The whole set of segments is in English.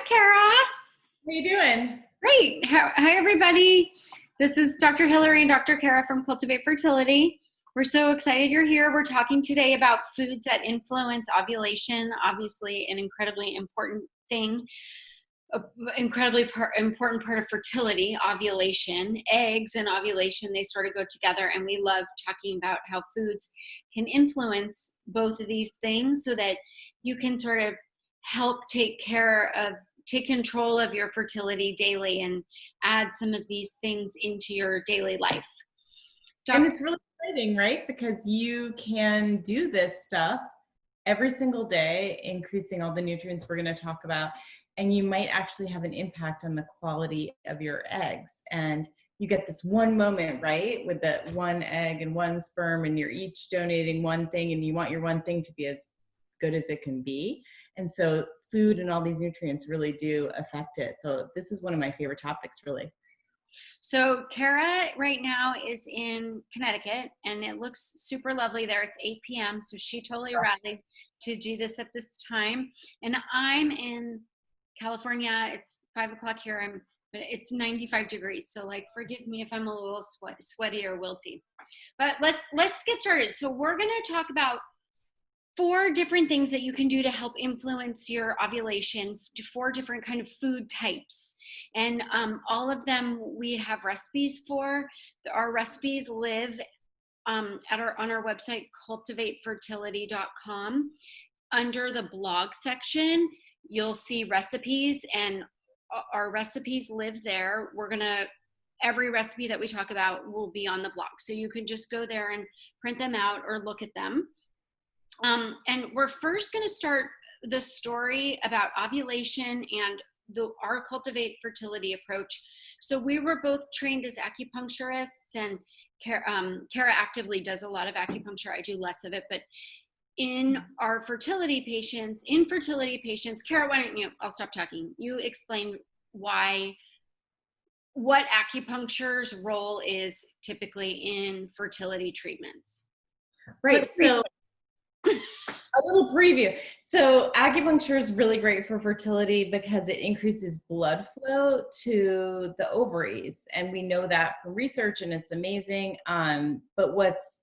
Kara. How you doing? Great. Hi, everybody. This is Dr. Hillary and Dr. Kara from Cultivate Fertility. We're so excited you're here. We're talking today about foods that influence ovulation, obviously an incredibly important thing, important part of fertility, ovulation. Eggs and ovulation, they sort of go together, and we love talking about how foods can influence both of these things so that you can sort of help take control of your fertility daily and add some of these things into your daily life. And it's really exciting, right? Because you can do this stuff every single day, increasing all the nutrients we're going to talk about, and you might actually have an impact on the quality of your eggs. And you get this one moment, right, with that one egg and one sperm, and you're each donating one thing, and you want your one thing to be as good as it can be. And so food and all these nutrients really do affect it. So this is one of my favorite topics, really. So Kara right now is in Connecticut, and it looks super lovely there. It's 8 p.m. So she totally rallied to do this at this time. And I'm in California. It's 5 o'clock here. But it's 95 degrees. So forgive me if I'm a little sweaty or wilty. But let's get started. So we're going to talk about 4 different things that you can do to help influence your ovulation, 4 different kind of food types. And all of them we have recipes for. Our recipes live on our website, cultivatefertility.com. Under the blog section, you'll see recipes, and our recipes live there. Every recipe that we talk about will be on the blog. So you can just go there and print them out or look at them. And we're first going to start the story about ovulation and our Cultivate Fertility approach. So we were both trained as acupuncturists, and Kara actively does a lot of acupuncture. I do less of it, but in fertility patients, Kara, why don't you, I'll stop talking. You explain what acupuncture's role is typically in fertility treatments. Right. So a little preview. So acupuncture is really great for fertility because it increases blood flow to the ovaries. And we know that from research, and it's amazing. But what's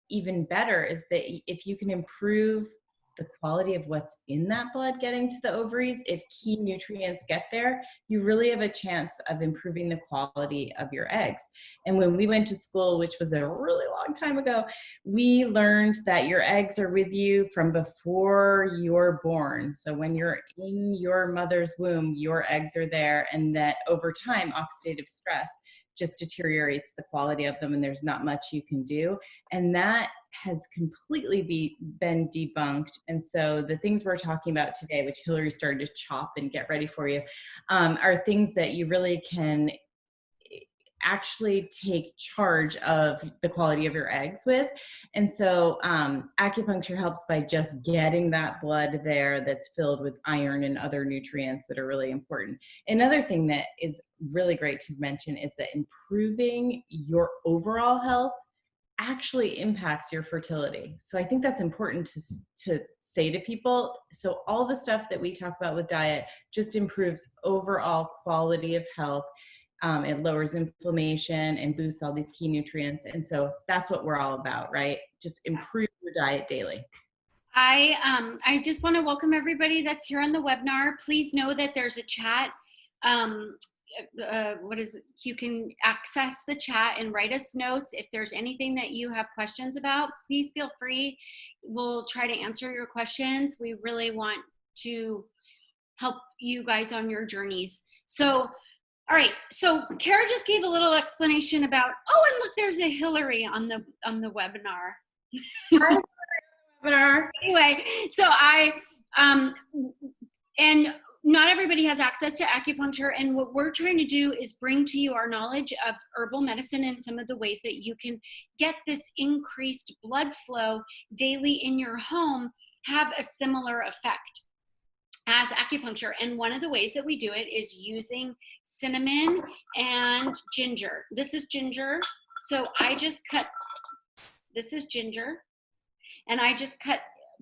even better is that if you can improve the quality of what's in that blood getting to the ovaries, if key nutrients get there, you really have a chance of improving the quality of your eggs. And when we went to school, which was a really long time ago, we learned that your eggs are with you from before you're born. So when you're in your mother's womb, your eggs are there, and that over time, oxidative stress just deteriorates the quality of them, and there's not much you can do. And that has completely been debunked. And so the things we're talking about today, which Hillary started to chop and get ready for you, are things that you really can actually take charge of the quality of your eggs with. And so acupuncture helps by just getting that blood there that's filled with iron and other nutrients that are really important. Another thing that is really great to mention is that improving your overall health actually impacts your fertility. So I think that's important to say to people. So all the stuff that we talk about with diet just improves overall quality of health. It lowers inflammation and boosts all these key nutrients. And so that's what we're all about, right? Just improve your diet daily. I just want to welcome everybody that's here on the webinar. Please know that there's a chat. You can access the chat and write us notes. If there's anything that you have questions about, please feel free. We'll try to answer your questions. We really want to help you guys on your journeys. So, all right. So Kara just gave a little explanation about, and look, there's a Hillary on the webinar. Hi, webinar. Anyway, so and not everybody has access to acupuncture, and what we're trying to do is bring to you our knowledge of herbal medicine and some of the ways that you can get this increased blood flow daily in your home have a similar effect as acupuncture. And one of the ways that we do it is using cinnamon and ginger. This is ginger. So this is ginger, and I just cut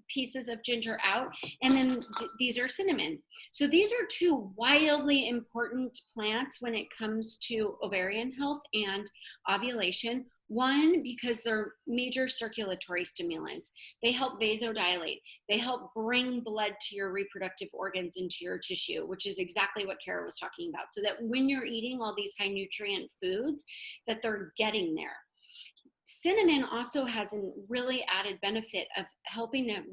pieces of ginger out, and then these are cinnamon. So these are two wildly important plants when it comes to ovarian health and ovulation. One, because they're major circulatory stimulants. They help vasodilate. They help bring blood to your reproductive organs, into your tissue, which is exactly what Kara was talking about. So that when you're eating all these high nutrient foods, that they're getting there. Cinnamon also has a really added benefit of helping to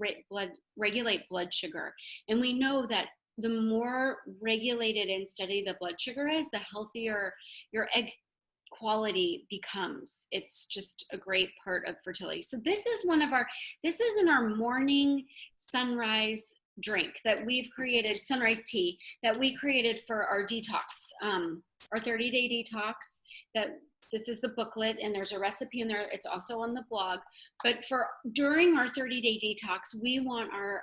regulate blood sugar. And we know that the more regulated and steady the blood sugar is, the healthier your egg quality becomes. It's just a great part of fertility. So this is in our morning sunrise drink that we've created, sunrise tea, that we created for our detox, our 30-day detox. That this is the booklet, and there's a recipe in there. It's also on the blog. But during our 30-day detox, we want our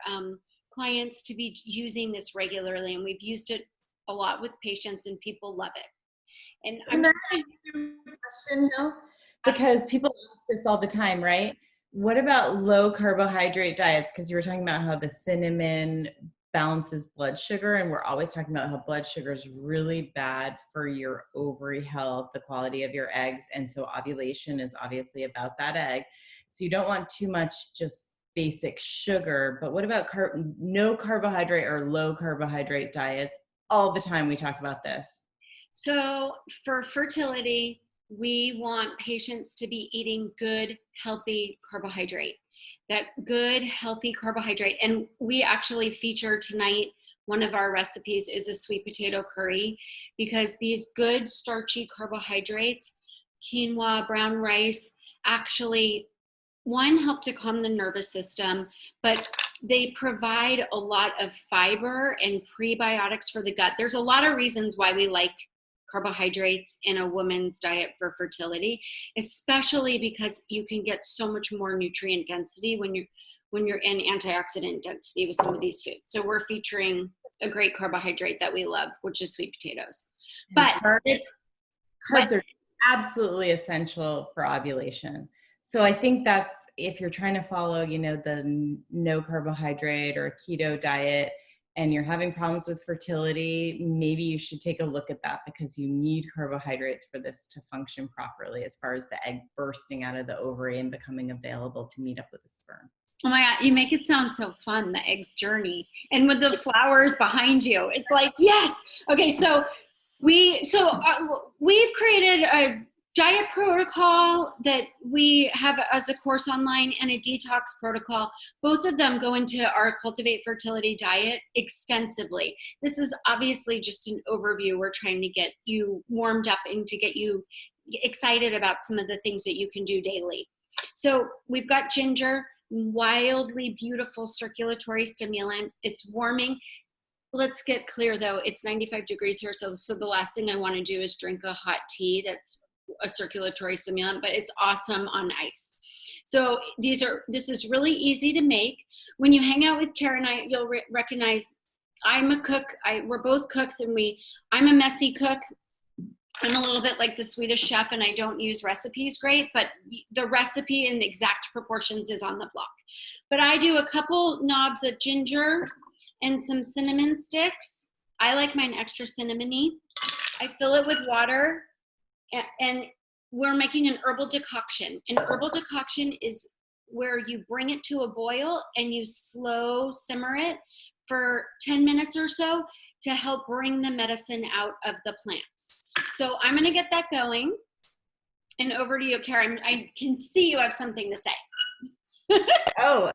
clients to be using this regularly, and we've used it a lot with patients, and people love it. And Can I ask you a question, Hill? Because people ask this all the time, right? What about low carbohydrate diets? Because you were talking about how the cinnamon balances blood sugar, and we're always talking about how blood sugar is really bad for your ovary health, the quality of your eggs, and so ovulation is obviously about that egg. So you don't want too much just basic sugar, but what about no carbohydrate or low carbohydrate diets? All the time we talk about this. So for fertility, we want patients to be eating good, healthy carbohydrate. That good, healthy carbohydrate. And we actually feature tonight, one of our recipes is a sweet potato curry, because these good starchy carbohydrates, quinoa, brown rice, actually, one, help to calm the nervous system, but they provide a lot of fiber and prebiotics for the gut. There's a lot of reasons why we like carbohydrates in a woman's diet for fertility, especially because you can get so much more nutrient density when you're in antioxidant density with some of these foods. So we're featuring a great carbohydrate that we love, which is sweet potatoes. But carbs are absolutely essential for ovulation. So I think that's, if you're trying to follow, the no carbohydrate or keto diet, and you're having problems with fertility, maybe you should take a look at that, because you need carbohydrates for this to function properly, as far as the egg bursting out of the ovary and becoming available to meet up with the sperm. Oh my God, you make it sound so fun, the egg's journey. And with the flowers behind you, it's like, yes. Okay, so we've created a diet protocol that we have as a course online, and a detox protocol. Both of them go into our Cultivate Fertility diet extensively. This is obviously just an overview. We're trying to get you warmed up and to get you excited about some of the things that you can do daily. So we've got ginger, wildly beautiful circulatory stimulant. It's warming. Let's get clear though, it's 95 degrees here. So the last thing I want to do is drink a hot tea that's a circulatory stimulant, but it's awesome on ice. So this is really easy to make. When you hang out with Kara and I, you'll recognize I'm a cook. We're both cooks, and I'm a messy cook. I'm a little bit like the Swedish chef, and I don't use recipes great, but the recipe in the exact proportions is on the blog. But I do a couple knobs of ginger and some cinnamon sticks. I like mine extra cinnamony. I fill it with water, and we're making an herbal decoction. An herbal decoction is where you bring it to a boil and you slow simmer it for 10 minutes or so to help bring the medicine out of the plants. So I'm going to get that going. And over to you, Karen. I can see you have something to say. Oh.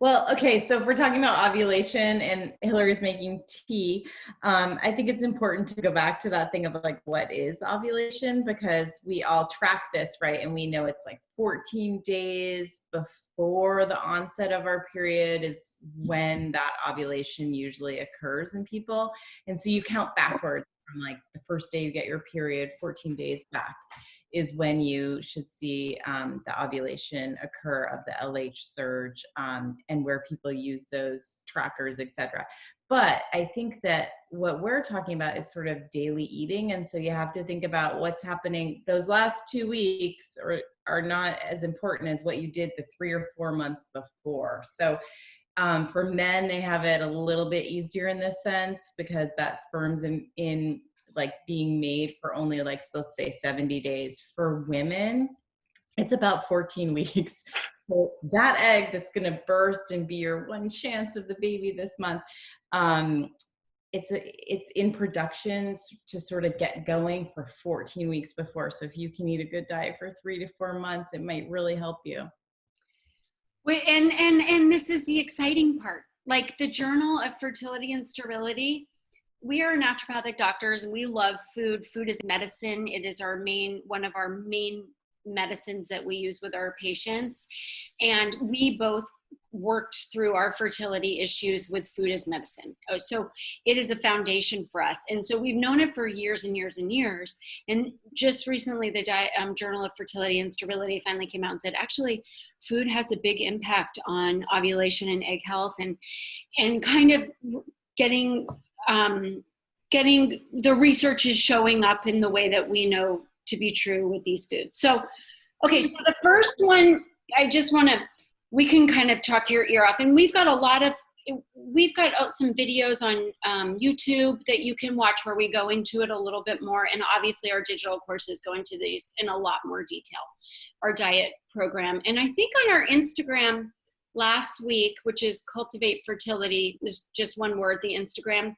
Well, okay, so if we're talking about ovulation and Hillary's making tea, I think it's important to go back to that thing of like, what is ovulation? Because we all track this, right? And we know it's like 14 days before the onset of our period is when that ovulation usually occurs in people. And so you count backwards from like the first day you get your period, 14 days back. is when you should see the ovulation occur of the LH surge, and where people use those trackers, etc. But I think that what we're talking about is sort of daily eating. And so you have to think about what's happening. Those last 2 weeks are not as important as what you did the 3 or 4 months before. So for men, they have it a little bit easier in this sense, because that sperm's in like being made for only like, let's say 70 days. For women, it's about 14 weeks. So that egg that's going to burst and be your one chance of the baby this month, it's in production to sort of get going for 14 weeks before. So if you can eat a good diet for 3 to 4 months, it might really help you. Wait, and this is the exciting part. Like the Journal of Fertility and Sterility, we are naturopathic doctors and we love food. Food is medicine. It is one of our main medicines that we use with our patients. And we both worked through our fertility issues with food as medicine. So it is a foundation for us. And so we've known it for years and years and years. And just recently, the Journal of Fertility and Sterility finally came out and said, actually, food has a big impact on ovulation and egg health, and kind of getting the research is showing up in the way that we know to be true with these foods. So, okay, so the first one, we can kind of talk your ear off. And we've got some videos on YouTube that you can watch where we go into it a little bit more. And obviously our digital courses go into these in a lot more detail, our diet program. And I think on our Instagram last week, which is Cultivate Fertility, is just one word, the Instagram,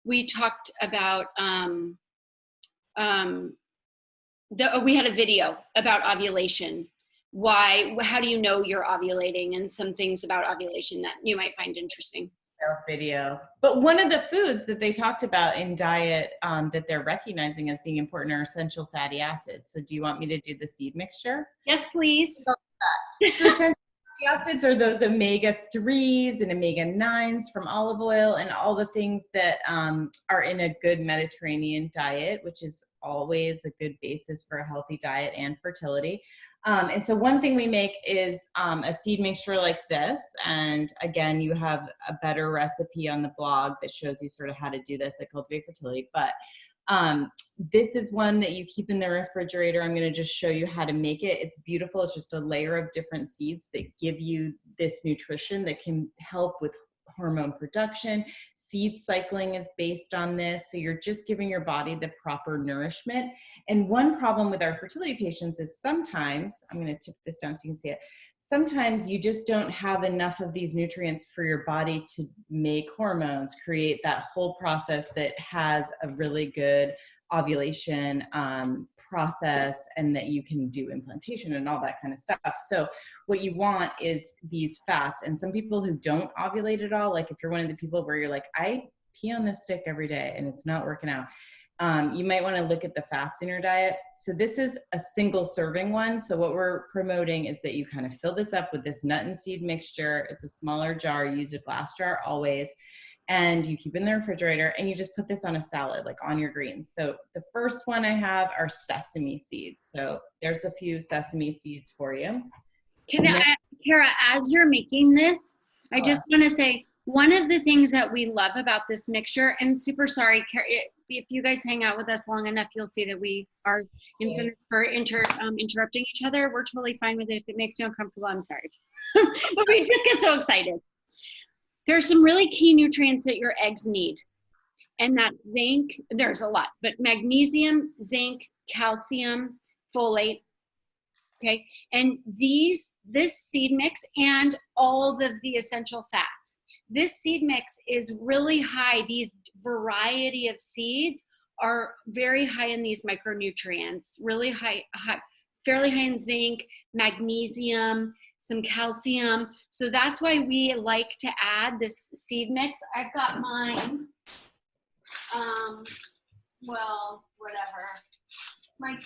we talked about, we had a video about ovulation. How do you know you're ovulating, and some things about ovulation that you might find interesting. Video. But one of the foods that they talked about in diet that they're recognizing as being important are essential fatty acids. So do you want me to do the seed mixture? Yes, please. So essential fatty acids are those omega-3s and omega-9s from olive oil, and all the things that are in a good Mediterranean diet, which is always a good basis for a healthy diet and fertility. And so one thing we make is a seed mixture like this. And again, you have a better recipe on the blog that shows you sort of how to do this at Cultivate Fertility. But this is one that you keep in the refrigerator. I'm going to just show you how to make it. It's beautiful. It's just a layer of different seeds that give you this nutrition that can help with hormone production. Seed cycling is based on this. So you're just giving your body the proper nourishment. And one problem with our fertility patients is sometimes, I'm going to tip this down so you can see it, sometimes you just don't have enough of these nutrients for your body to make hormones, create that whole process that has a really good ovulation process, and that you can do implantation and all that kind of stuff. So what you want is these fats. And some people who don't ovulate at all, like if you're one of the people where you're like, I pee on this stick every day and it's not working out, you might want to look at the fats in your diet. So this is a single serving one. So what we're promoting is that you kind of fill this up with this nut and seed mixture. It's a smaller jar. You use a glass jar always. And you keep it in the refrigerator, and you just put this on a salad, like on your greens. So the first one I have are sesame seeds. So there's a few sesame seeds for you. Kara, as you're making this, I just want to say, one of the things that we love about this mixture, and super sorry, Kara, if you guys hang out with us long enough, you'll see that we are infamous for interrupting each other. We're totally fine with it. If it makes you uncomfortable, I'm sorry. But we just get so excited. There's some really key nutrients that your eggs need. And that's zinc, there's a lot, but magnesium, zinc, calcium, folate, okay? And this seed mix and all of the essential fats. This seed mix is really high. These variety of seeds are very high in these micronutrients, really high, fairly high in zinc, magnesium, some calcium. So that's why we like to add this seed mix. I've got mine, well, whatever. My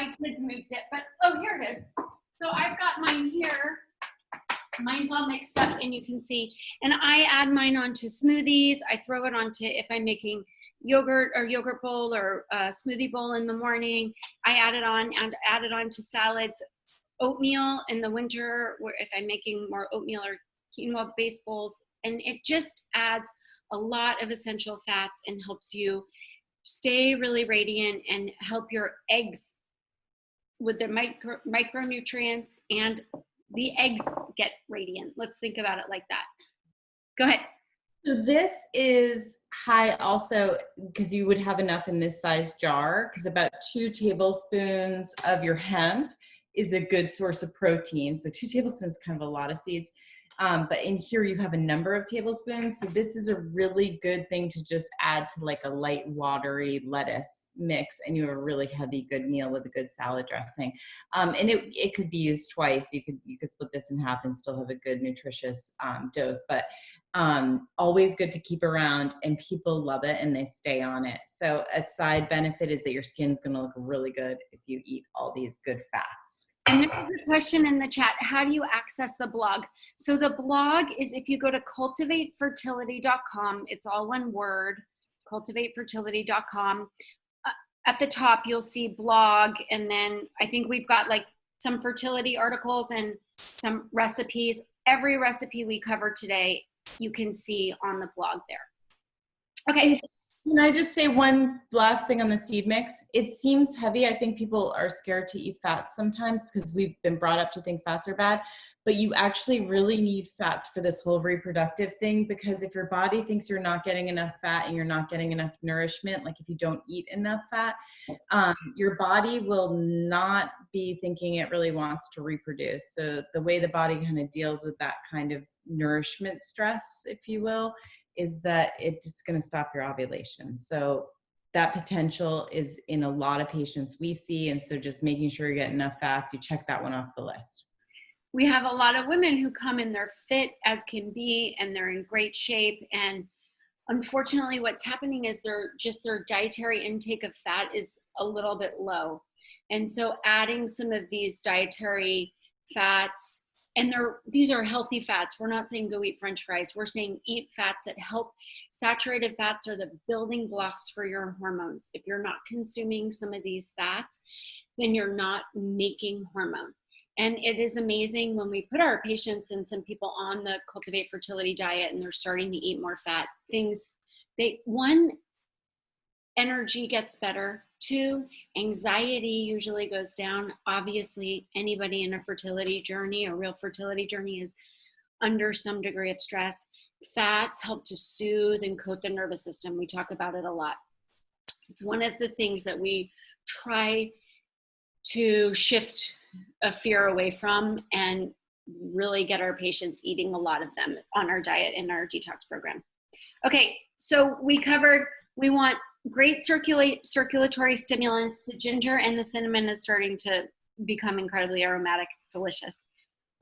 kids moved it, but oh, here it is. So I've got mine here. Mine's all mixed up, and you can see, and I add mine onto smoothies. I throw it onto, if I'm making, yogurt or yogurt bowl or a smoothie bowl in the morning. I add it on to salads, oatmeal in the winter, if I'm making more oatmeal or quinoa based bowls. And it just adds a lot of essential fats and helps you stay really radiant and help your eggs with the micronutrients, and the eggs get radiant. Let's think about it like that. Go ahead. So this is high also because you would have enough in this size jar, because about 2 tablespoons of your hemp is a good source of protein. So 2 tablespoons is kind of a lot of seeds. But in here you have a number of tablespoons. So this is a really good thing to just add to like a light watery lettuce mix, and you have a really heavy good meal with a good salad dressing. And it could be used twice. You could split this in half and still have a good nutritious dose, but always good to keep around, and people love it and they stay on it. So a side benefit is that your skin's going to look really good if you eat all these good fats. And there's a question in the chat, how do you access the blog? So the blog is, if you go to cultivatefertility.com, it's all one word, cultivatefertility.com. At the top, you'll see blog, and then I think we've got like some fertility articles and some recipes. Every recipe we cover today, you can see on the blog there. Okay. Can I just say one last thing on the seed mix? It seems heavy. I think people are scared to eat fats sometimes because we've been brought up to think fats are bad, but you actually really need fats for this whole reproductive thing, because if your body thinks you're not getting enough fat and you're not getting enough nourishment, like if you don't eat enough fat, your body will not be thinking it really wants to reproduce. So the way the body kind of deals with that kind of nourishment stress, if you will, is that it's just going to stop your ovulation. So that potential is in a lot of patients we see. And so just making sure you get enough fats, you check that one off the list. We have a lot of women who come and they're fit as can be, and they're in great shape. And unfortunately, what's happening is their dietary intake of fat is a little bit low. And so adding some of these dietary fats, and these are healthy fats. We're not saying go eat French fries. We're saying eat fats that help. Saturated fats are the building blocks for your hormones. If you're not consuming some of these fats, then you're not making hormone. And it is amazing when we put our patients and some people on the Cultivate Fertility diet and they're starting to eat more fat, one, energy gets better. 2, anxiety usually goes down. Obviously, anybody in a fertility journey, a real fertility journey, is under some degree of stress. Fats help to soothe and coat the nervous system. We talk about it a lot. It's one of the things that we try to shift a fear away from and really get our patients eating a lot of them on our diet and our detox program. Okay, so we want great circulatory stimulants. The ginger and the cinnamon is starting to become incredibly aromatic. It's delicious.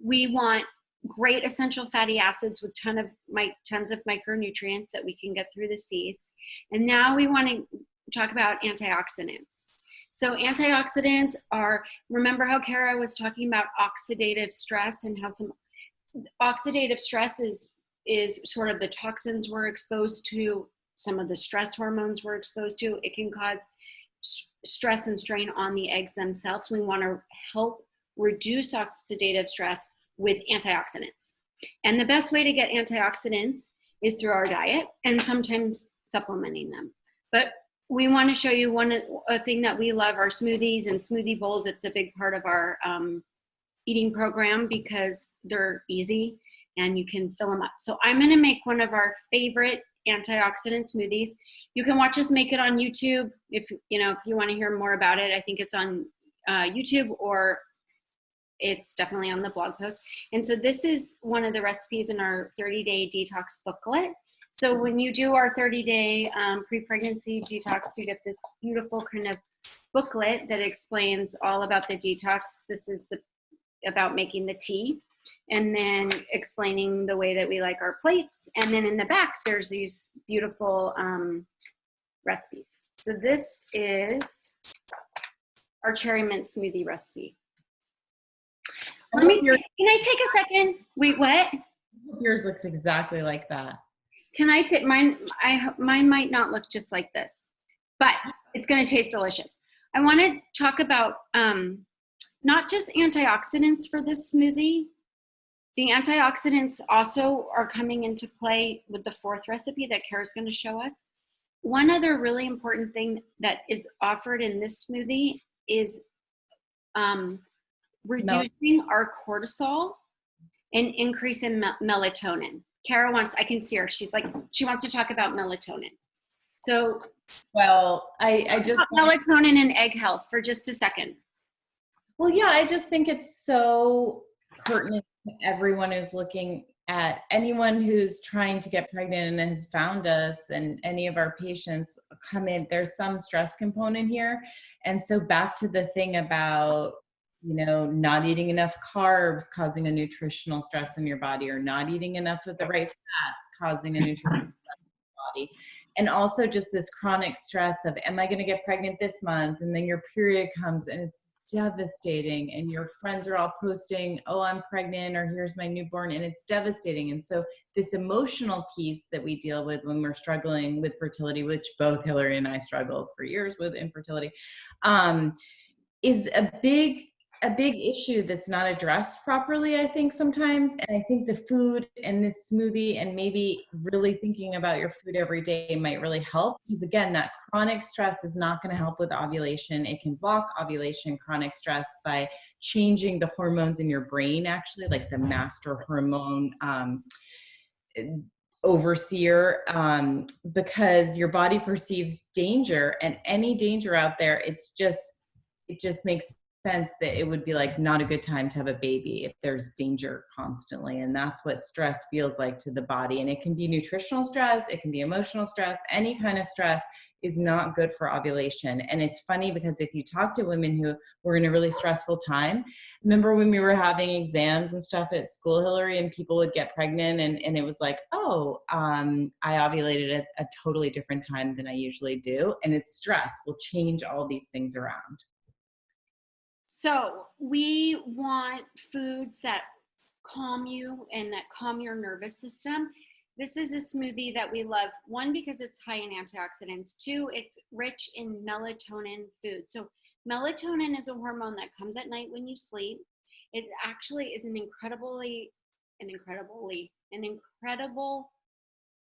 We want great essential fatty acids with tons of micronutrients that we can get through the seeds. And now we want to talk about antioxidants. So antioxidants remember how Kara was talking about oxidative stress, and how some oxidative stress is sort of the toxins we're exposed to, some of the stress hormones we're exposed to. It can cause stress and strain on the eggs themselves. We want to help reduce oxidative stress with antioxidants. And the best way to get antioxidants is through our diet and sometimes supplementing them. But we want to show you a thing that we love, our smoothies and smoothie bowls. It's a big part of our eating program because they're easy and you can fill them up. So I'm going to make one of our favorite antioxidant smoothies. You can watch us make it on YouTube if you want to hear more about it. I think it's on YouTube, or it's definitely on the blog post. And so this is one of the recipes in our 30-day detox booklet. So when you do our 30-day pre-pregnancy detox, you get this beautiful kind of booklet that explains all about the detox. This is about making the tea, and then explaining the way that we like our plates. And then in the back, there's these beautiful recipes. So this is our cherry mint smoothie recipe. Can I take a second? Wait, what? Yours looks exactly like that. Can I take mine? Mine might not look just like this, but it's going to taste delicious. I want to talk about not just antioxidants for this smoothie. The antioxidants also are coming into play with the fourth recipe that Kara's going to show us. One other really important thing that is offered in this smoothie is reducing our cortisol and increasing melatonin. Kara wants, I can see her. She's like, she wants to talk about melatonin. So, well, I just melatonin and egg health for just a second. Well, yeah, I just think it's so pertinent to everyone who's looking at anyone who's trying to get pregnant and has found us, and any of our patients come in, there's some stress component here. And so back to the thing about, not eating enough carbs causing a nutritional stress in your body, or not eating enough of the right fats causing a nutritional stress in your body. And also just this chronic stress of, am I going to get pregnant this month? And then your period comes and it's devastating, and your friends are all posting, oh, I'm pregnant, or here's my newborn, and it's devastating. And so this emotional piece that we deal with when we're struggling with fertility, which both Hillary and I struggled for years with infertility, is a big issue that's not addressed properly, I think, sometimes. And I think the food and this smoothie, and maybe really thinking about your food every day, might really help, because again, that chronic stress is not going to help with ovulation. It can block ovulation, chronic stress, by changing the hormones in your brain, actually, like the master hormone overseer, because your body perceives danger, and any danger out there, it just makes sense that it would be like not a good time to have a baby if there's danger constantly. And that's what stress feels like to the body. And it can be nutritional stress, it can be emotional stress, any kind of stress is not good for ovulation. And it's funny because if you talk to women who were in a really stressful time, remember when we were having exams and stuff at school, Hillary, and people would get pregnant, and it was like, oh, I ovulated at a totally different time than I usually do. And it's stress will change all these things around. So we want foods that calm you and that calm your nervous system. This is a smoothie that we love. One, because it's high in antioxidants. Two, it's rich in melatonin food. So melatonin is a hormone that comes at night when you sleep. It actually is an incredible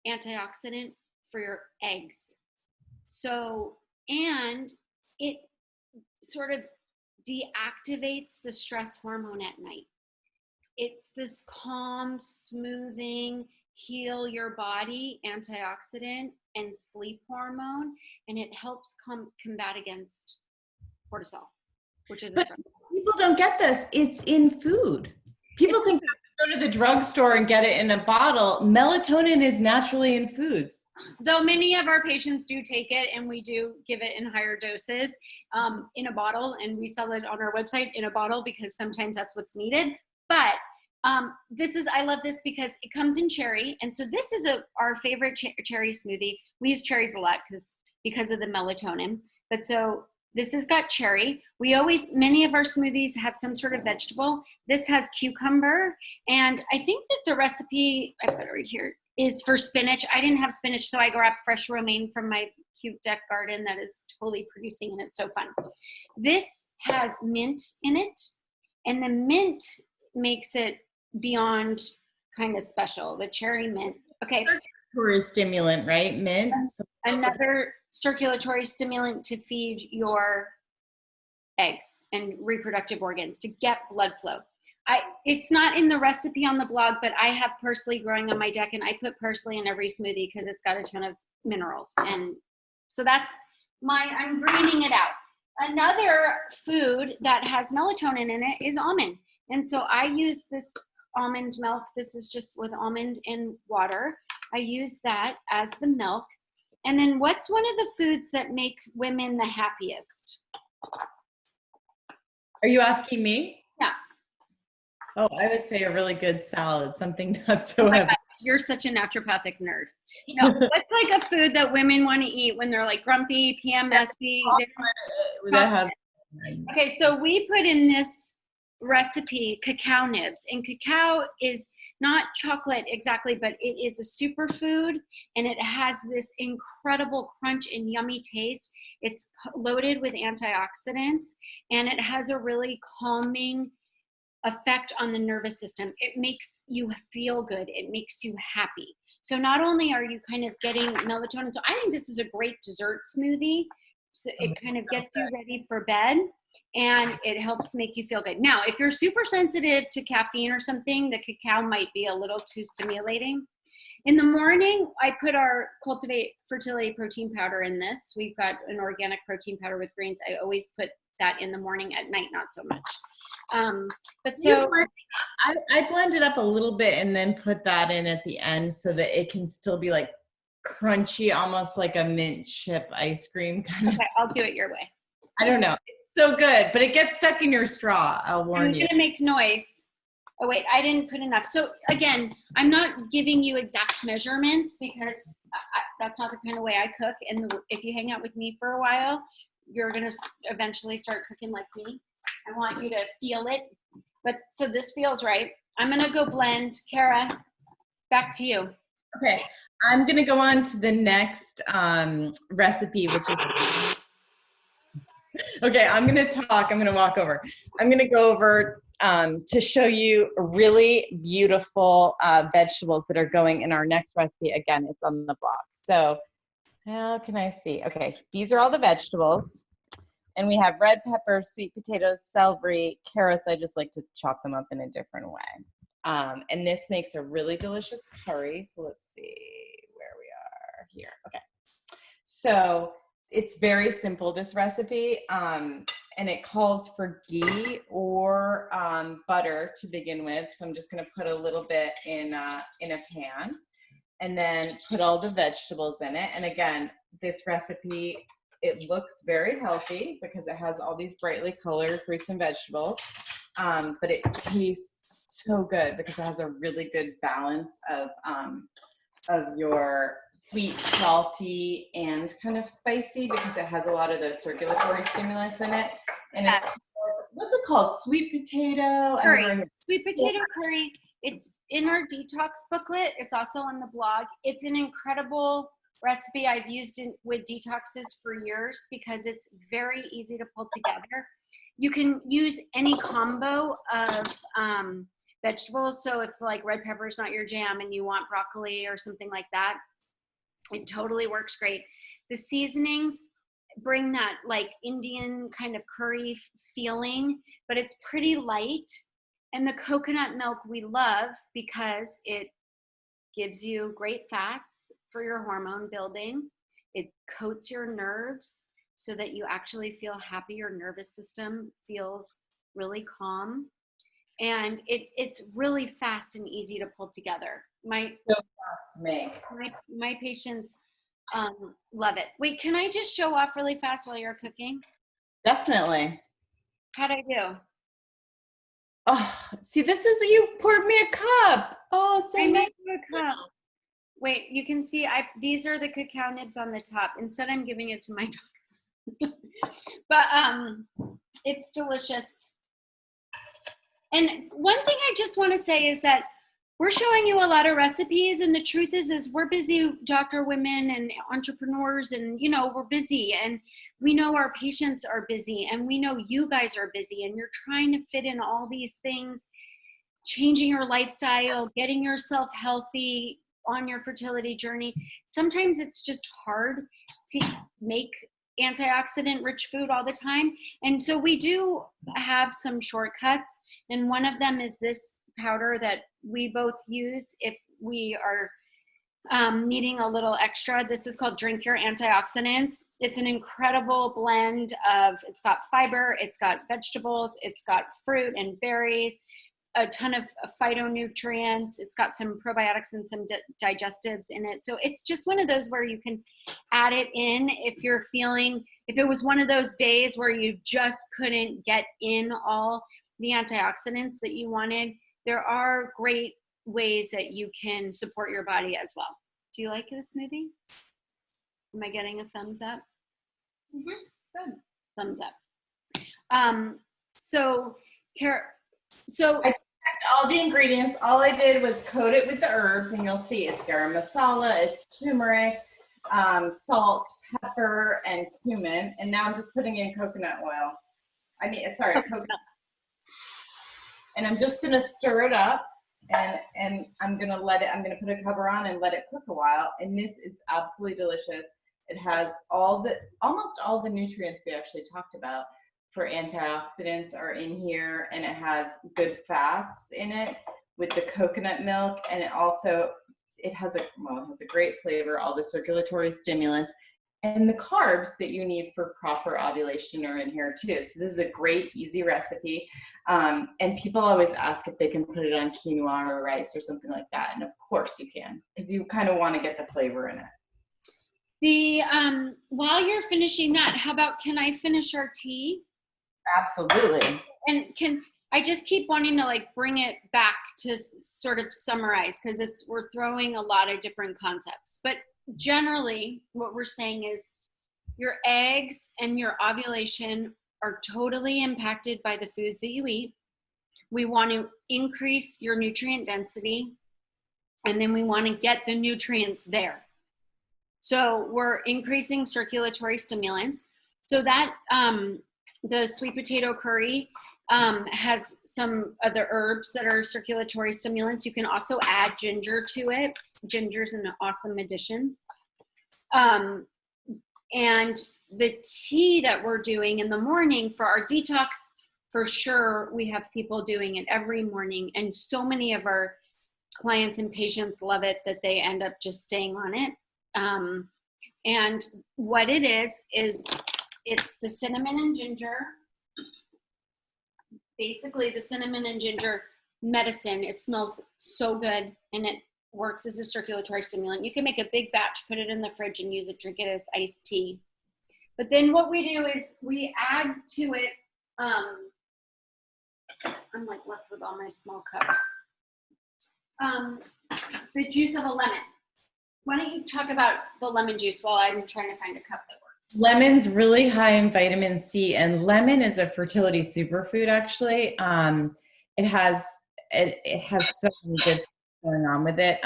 antioxidant for your eggs. So, and it sort of deactivates the stress hormone at night. It's this calm, smoothing, heal your body antioxidant and sleep hormone, and it helps combat against cortisol, which is but people don't get this. It's in food. People think they have to go to the drugstore and get it in a bottle. Melatonin is naturally in foods. Though many of our patients do take it, and we do give it in higher doses in a bottle, and we sell it on our website in a bottle because sometimes that's what's needed. But I love this because it comes in cherry. And so this is our favorite cherry smoothie. We use cherries a lot because of the melatonin. But so this has got cherry. Many of our smoothies have some sort of vegetable. This has cucumber. And I think that the recipe, I've got it right here, is for spinach. I didn't have spinach, so I grabbed fresh romaine from my cute deck garden that is totally producing, and it's so fun. This has mint in it, and the mint makes it beyond kind of special, the cherry mint. Okay. Circulatory stimulant, right? Mint. Another circulatory stimulant to feed your eggs and reproductive organs, to get blood flow. It's not in the recipe on the blog, but I have parsley growing on my deck, and I put parsley in every smoothie because it's got a ton of minerals. And so I'm greening it out. Another food that has melatonin in it is almond. And so I use this almond milk. This is just with almond in water. I use that as the milk. And then what's one of the foods that makes women the happiest? Are you asking me? Yeah. Oh, I would say a really good salad, something not so heavy. Gosh, you're such a naturopathic nerd. What's like a food that women want to eat when they're like grumpy, PMSy? Okay, so we put in this recipe cacao nibs, and cacao is not chocolate exactly, but it is a superfood, and it has this incredible crunch and yummy taste. It's loaded with antioxidants, and it has a really calming effect on the nervous system. It makes you feel good. It makes you happy. So not only are you kind of getting melatonin, so I think this is a great dessert smoothie. So it kind of gets you ready for bed, and it helps make you feel good. Now, if you're super sensitive to caffeine or something, the cacao might be a little too stimulating. In the morning, I put our Cultivate Fertility protein powder in this. We've got an organic protein powder with greens. I always put that in the morning. At night, not so much. But so I blend it up a little bit and then put that in at the end so that it can still be like crunchy, almost like a mint chip ice cream kind of. Okay, I'll do it your way. I don't know. It's so good, but it gets stuck in your straw. I'll warn you. I'm gonna make noise. Oh wait, I didn't put enough. So again, I'm not giving you exact measurements because that's not the kind of way I cook. And if you hang out with me for a while, you're gonna eventually start cooking like me. I want you to feel it. But so this feels right. I'm gonna go blend. Kara, back to you. Okay, I'm gonna go on to the next recipe, which is, okay, I'm gonna talk, I'm gonna walk over. I'm gonna go over to show you really beautiful vegetables that are going in our next recipe. Again, it's on the blog. So how can I see? Okay, these are all the vegetables. And we have red peppers, sweet potatoes, celery, carrots. I just like to chop them up in a different way. And this makes a really delicious curry. So let's see where we are here. Okay. So it's very simple, this recipe. And it calls for ghee or butter to begin with. So I'm just going to put a little bit in a pan and then put all the vegetables in it. And again, this recipe, it looks very healthy because it has all these brightly colored fruits and vegetables, but it tastes so good because it has a really good balance of your sweet, salty, and kind of spicy because it has a lot of those circulatory stimulants in it. And it's called, what's it called? Sweet potato curry. Sweet potato curry. It's in our detox booklet. It's also on the blog. It's an incredible recipe. I've used it with detoxes for years because it's very easy to pull together. You can use any combo of vegetables. So if like red pepper is not your jam and you want broccoli or something like that, it totally works great. The seasonings bring that like Indian kind of curry feeling, but it's pretty light. And the coconut milk we love because it gives you great fats for your hormone building. It coats your nerves so that you actually feel happy. Your nervous system feels really calm. And it's really fast and easy to pull together. So fast to make. My patients love it. Wait, can I just show off really fast while you're cooking? Definitely. How'd I do? Oh, see, this is, you poured me a cup. Oh, so I nice. made you a cup. Wait, you can see these are the cacao nibs on the top. Instead, I'm giving it to my daughter. But it's delicious. And one thing I just want to say is that we're showing you a lot of recipes, and the truth is we're busy doctor women and entrepreneurs, and we're busy, and we know our patients are busy, and we know you guys are busy, and you're trying to fit in all these things, changing your lifestyle, getting yourself healthy on your fertility journey. Sometimes it's just hard to make antioxidant rich food all the time. And so we do have some shortcuts. And one of them is this powder that we both use if we are needing a little extra. This is called Drink Your Antioxidants. It's an incredible blend of, it's got fiber, it's got vegetables, it's got fruit and berries, a ton of phytonutrients. It's got some probiotics and some digestives in it. So it's just one of those where you can add it in if you're feeling, if it was one of those days where you just couldn't get in all the antioxidants that you wanted. There are great ways that you can support your body as well. Do you like this smoothie? Am I getting a thumbs up? Good. Thumbs up. So, Kara, so all the ingredients. All I did was coat it with the herbs, and you'll see it's garam masala, it's turmeric, salt, pepper, and cumin. And now I'm just putting in coconut oil. Coconut. And I'm just gonna stir it up, and I'm gonna put a cover on and let it cook a while. And this is absolutely delicious. It has almost all the nutrients we actually talked about for antioxidants are in here, and it has good fats in it with the coconut milk, and it has a great flavor, all the circulatory stimulants, and the carbs that you need for proper ovulation are in here too. So this is a great, easy recipe. And people always ask if they can put it on quinoa or rice or something like that. And of course you can, because you kind of want to get the flavor in it. While you're finishing that, how about, can I finish our tea? Absolutely. And I just keep wanting to like bring it back to sort of summarize, because we're throwing a lot of different concepts. But generally what we're saying is your eggs and your ovulation are totally impacted by the foods that you eat. We want to increase your nutrient density, and then we want to get the nutrients there. So we're increasing circulatory stimulants. So that the sweet potato curry has some other herbs that are circulatory stimulants. You can also add ginger to it. Ginger's an awesome addition. And the tea that we're doing in the morning for our detox, for sure, we have people doing it every morning. And so many of our clients and patients love it that they end up just staying on it. And what it is it's the cinnamon and ginger. Basically the cinnamon and ginger medicine. It smells so good, and it works as a circulatory stimulant. You can make a big batch, put it in the fridge, and use it, drink it as iced tea. But then what we do is we add to it, I'm like left with all my small cups, the juice of a lemon. Why don't you talk about the lemon juice while I'm trying to find a cup that works? Lemon's really high in vitamin C, and lemon is a fertility superfood. Actually, it has so many good things going on with it.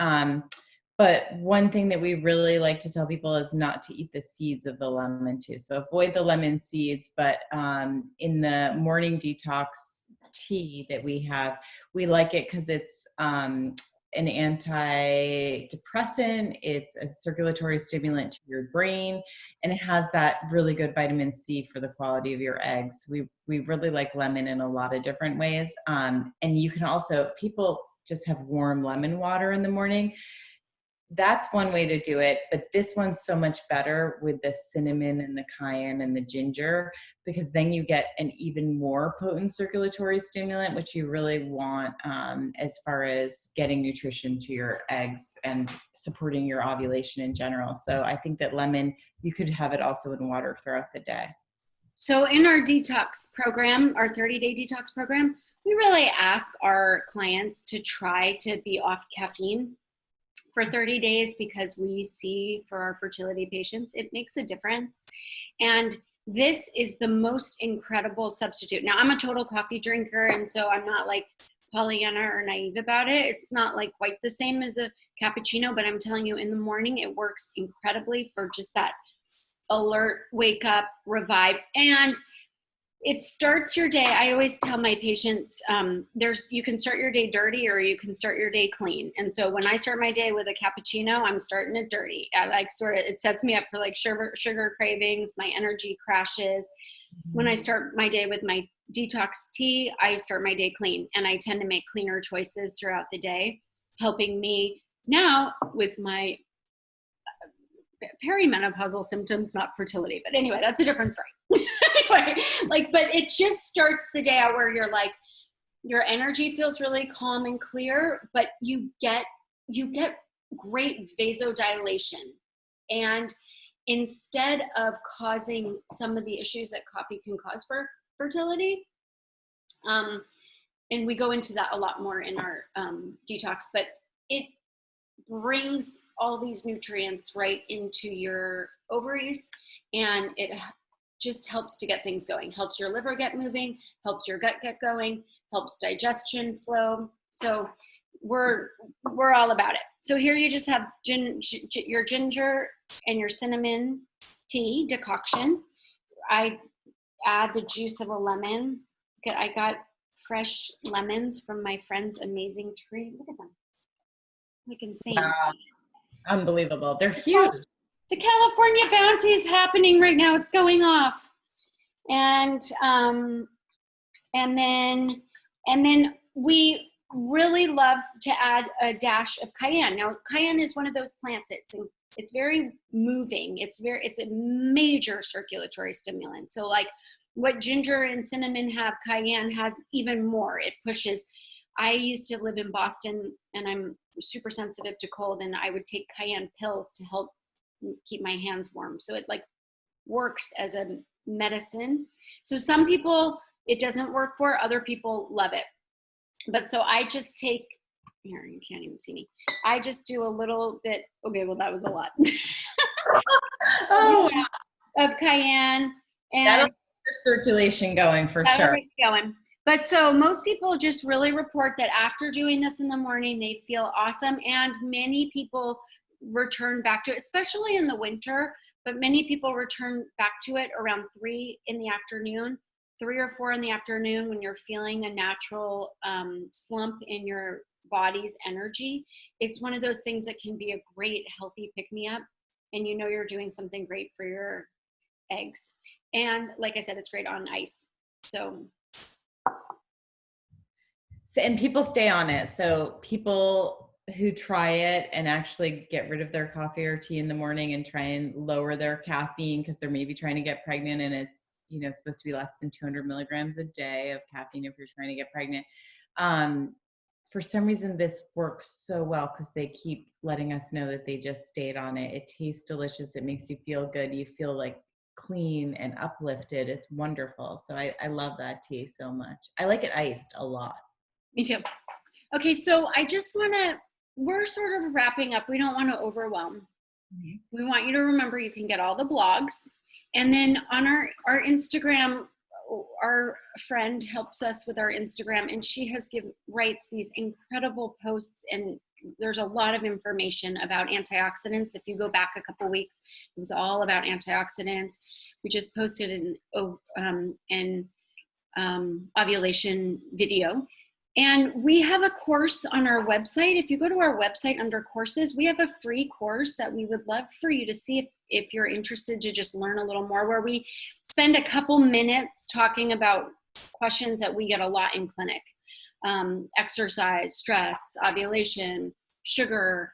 But one thing that we really like to tell people is not to eat the seeds of the lemon too. So avoid the lemon seeds. But in the morning detox tea that we have, we like it because it's an antidepressant, it's a circulatory stimulant to your brain, and it has that really good vitamin C for the quality of your eggs. We really like lemon in a lot of different ways. And you can also, people just have warm lemon water in the morning. That's one way to do it, but this one's so much better with the cinnamon and the cayenne and the ginger, because then you get an even more potent circulatory stimulant, which you really want as far as getting nutrition to your eggs and supporting your ovulation in general. So I think that lemon, you could have it also in water throughout the day. So in our detox program, our 30-day detox program, we really ask our clients to try to be off caffeine for 30 days, because we see for our fertility patients, it makes a difference. And this is the most incredible substitute. Now, I'm a total coffee drinker, and so I'm not like Pollyanna or naive about it. It's not like quite the same as a cappuccino, but I'm telling you, in the morning, it works incredibly for just that alert, wake up, revive. And it starts your day. I always tell my patients, you can start your day dirty or you can start your day clean. And so when I start my day with a cappuccino, I'm starting it dirty. It sets me up for like sugar cravings. My energy crashes. When I start my day with my detox tea, I start my day clean, and I tend to make cleaner choices throughout the day, helping me now with my perimenopausal symptoms, not fertility. But anyway, that's a different story. Anyway, but it just starts the day out where you're like, your energy feels really calm and clear, but you get great vasodilation. And instead of causing some of the issues that coffee can cause for fertility, and we go into that a lot more in our detox, but it brings all these nutrients right into your ovaries, and it just helps to get things going, helps your liver get moving, helps your gut get going, helps digestion flow. So we're all about it. So here you just have your ginger and your cinnamon tea decoction. I add the juice of a lemon. I got fresh lemons from my friend's amazing tree. Look at them. Like insane. Wow. Unbelievable. They're huge. The California bounty is happening right now. It's going off. And then we really love to add a dash of cayenne. Now, cayenne is one of those plants. It's very moving. It's a major circulatory stimulant. So like what ginger and cinnamon have, cayenne has even more. It pushes. I used to live in Boston, and I'm super sensitive to cold, and I would take cayenne pills to help keep my hands warm. So it like works as a medicine. So some people it doesn't work for, other people love it. But so I just take, here, you can't even see me. I just do a little bit, okay, well that was a lot. Oh, of cayenne. And that'll get your circulation going for sure. Going. But so most people just really report that after doing this in the morning, they feel awesome. And many people return back to it, especially in the winter, but many people return back to it around 3 in the afternoon, 3 or 4 in the afternoon when you're feeling a natural slump in your body's energy. It's one of those things that can be a great healthy pick-me-up, and you know you're doing something great for your eggs. And like I said, it's great on ice. So and people stay on it. So people who try it and actually get rid of their coffee or tea in the morning and try and lower their caffeine because they're maybe trying to get pregnant, and it's, you know, supposed to be less than 200 milligrams a day of caffeine if you're trying to get pregnant. For some reason, this works so well because they keep letting us know that they just stayed on it. It tastes delicious. It makes you feel good. You feel like clean and uplifted. It's wonderful. So I love that tea so much. I like it iced a lot. Me too. Okay, so I just want to, we're sort of wrapping up. We don't want to overwhelm. Mm-hmm. We want you to remember you can get all the blogs. And then on our Instagram, our friend helps us with our Instagram, and she writes these incredible posts, and there's a lot of information about antioxidants. If you go back a couple weeks, it was all about antioxidants. We just posted an ovulation video. And we have a course on our website. If you go to our website under courses, we have a free course that we would love for you to see if you're interested to just learn a little more, where we spend a couple minutes talking about questions that we get a lot in clinic. Exercise, stress, ovulation, sugar,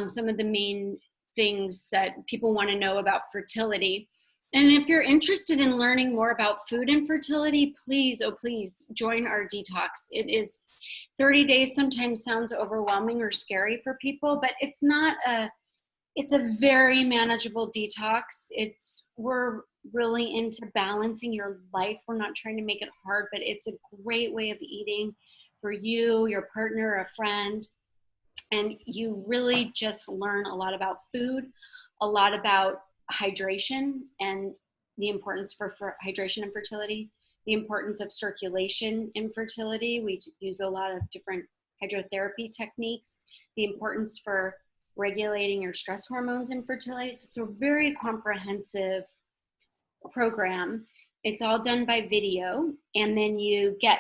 some of the main things that people want to know about fertility. And if you're interested in learning more about food and fertility, please, oh please, join our detox. It is 30 days sometimes sounds overwhelming or scary for people, but it's not it's a very manageable detox. We're really into balancing your life. We're not trying to make it hard, but it's a great way of eating for you, your partner, a friend. And you really just learn a lot about food, a lot about hydration and the importance for hydration and fertility, the importance of circulation in fertility. We use a lot of different hydrotherapy techniques, the importance for regulating your stress hormones in fertility. So it's a very comprehensive program. It's all done by video, and then you get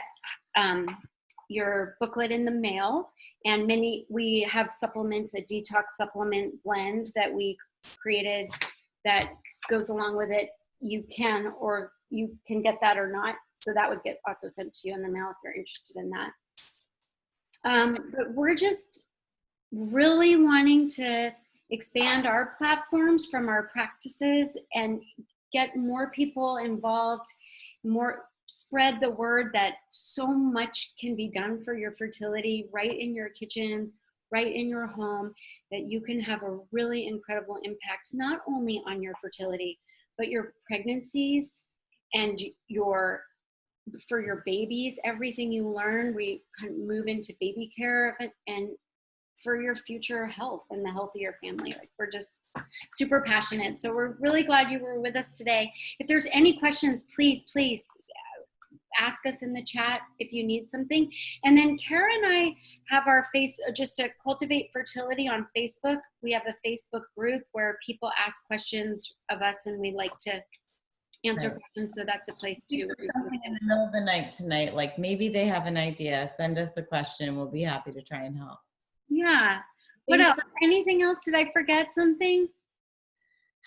your booklet in the mail, and we have supplements, a detox supplement blend that we created that goes along with it. You can get that or not. So that would get also sent to you in the mail if you're interested in that. But we're just really wanting to expand our platforms from our practices and get more people involved, spread the word that so much can be done for your fertility right in your kitchens, right in your home, that you can have a really incredible impact, not only on your fertility, but your pregnancies and for your babies. Everything you learn, we kind of move into baby care, and for your future health and the health of your family. Like, we're just super passionate. So we're really glad you were with us today. If there's any questions, please ask us in the chat if you need something. And then Kara and I have our just to Cultivate Fertility on Facebook. We have a Facebook group where people ask questions of us and we like to answer questions. So that's a place to. Something in the middle of the night tonight, like maybe they have an idea, send us a question. We'll be happy to try and help. Yeah. What else? Anything else? Did I forget something?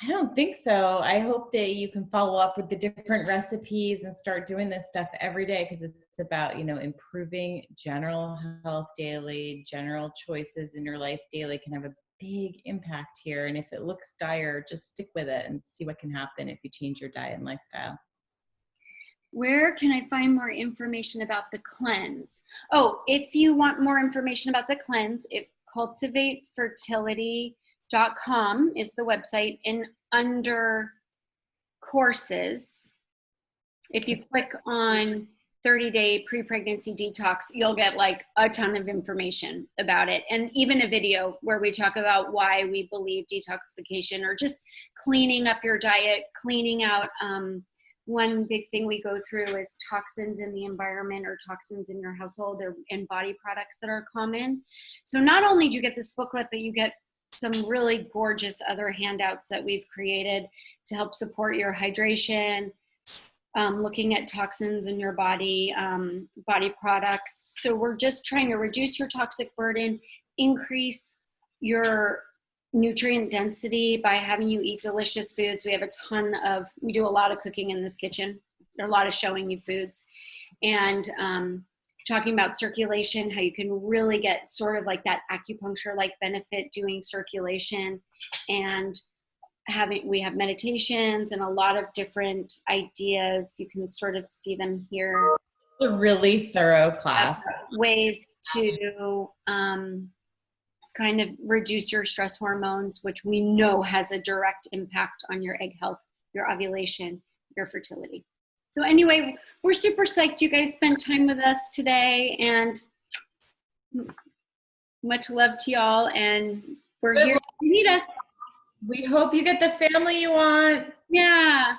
I don't think so. I hope that you can follow up with the different recipes and start doing this stuff every day, because it's about, you know, improving general health daily. General choices in your life daily can have a big impact here. And if it looks dire, just stick with it and see what can happen if you change your diet and lifestyle. Where can I find more information about the cleanse? Oh, if you want more information about the cleanse, cultivatefertility.com is the website, and under courses, if you click on 30-day pre-pregnancy detox, you'll get like a ton of information about it, and even a video where we talk about why we believe detoxification or just cleaning up your diet, cleaning out. One big thing we go through is toxins in the environment or toxins in your household or in body products that are common. So not only do you get this booklet, but you get some really gorgeous other handouts that we've created to help support your hydration, looking at toxins in your body, body products. So we're just trying to reduce your toxic burden, increase your nutrient density by having you eat delicious foods. We do a lot of cooking in this kitchen. There are a lot of showing you foods, and talking about circulation, how you can really get sort of like that acupuncture-like benefit doing circulation, and we have meditations and a lot of different ideas. You can sort of see them here. It's a really thorough class. Ways to kind of reduce your stress hormones, which we know has a direct impact on your egg health, your ovulation, your fertility. So anyway, we're super psyched you guys spent time with us today, and much love to y'all, and we're here if you need us. We hope you get the family you want. Yeah.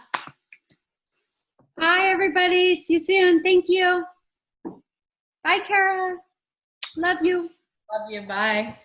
Bye, everybody. See you soon. Thank you. Bye, Kara. Love you. Love you. Bye.